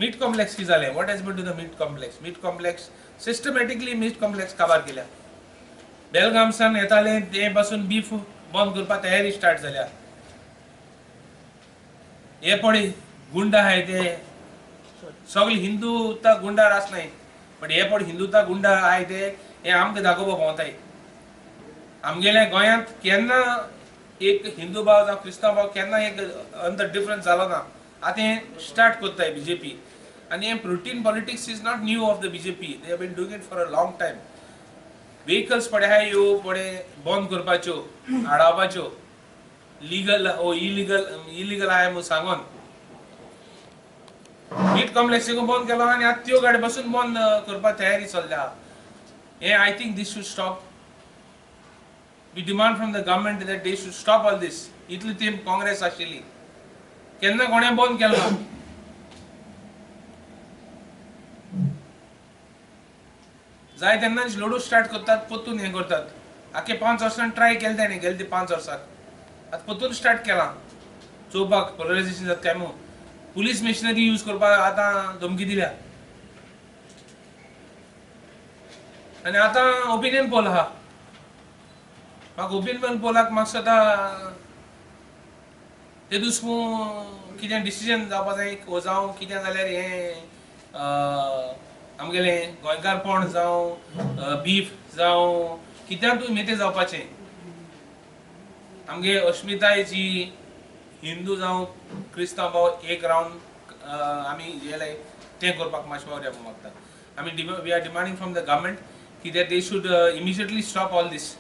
Meet complex की जालें. What has been to the meat complex? Meat complex systematically meat complex काबार केल्या. बेलगामसान येताले ते पासून बीफ बंद करपा तयारी स्टार्ट जाल्या. हे पळय गुंडा आहाय ते सगळे हिंदूता गुंडार आसनाय, बट हे पळय हिंदूता गुंडा आहाय ते हे आमकां दाखोवपाक पावताय. आमगेल्या गोंयांत केन्ना एक हिंदू भाव जावं क्रिस्तांव भाव केन्ना एक अंतर डिफरन्स जालो ना. आतां हे स्टार्ट करताय बीजेपी. आनी हे routine politics is not new of the BJP. They have been doing it for a long time. Vehicles पडे आहाय ह्यो पडे बंद करपाच्यो, आडावपाच्यो, लीगल ओ इलिगल आहाय म्हूण सांगून मीट कॉम्प्लेक्स बंद केलो आनी आतां त्यो गाडी बसून बंद करपाक तयारी चल्ल्या. हे I think this should stop. We demand from the government that they should stop all this. इतली ती काँग्रेस आशिल्ली, केन्ना कोणें बंद केलो ना. जाय तेन्ना लडू स्टार्ट करतात, परतून हें करतात. आख्खे 5 वर्सां ट्राय केलें तेणें गेले ते 5 वर्साक. आतां परतून स्टार्ट केलां चोवपाक पोलरायझेशन जाता काय म्हणून. पुलीस मिशनरी यूज करपाक आतां धमकी दिल्या. आनी आतां ओपिनियन पोल आहा. म्हाका ओपिनियन पोलाक म्हाका सदां ते दुसपून कितें डिसिजन जावपा जाय जावं कितें जाल्यार हें आमगेलें गोंयकारपण जावं बीफ जावं कित्याकूय मेतें जावपाचें. आमगे अस्मिताय जी हिंदू जावं क्रिस्तांव भाव एक रावन आमी जेलाय तें करपाक मातशें वावुरया मागता. आमी we are demanding from the government की they should immediately stop all this.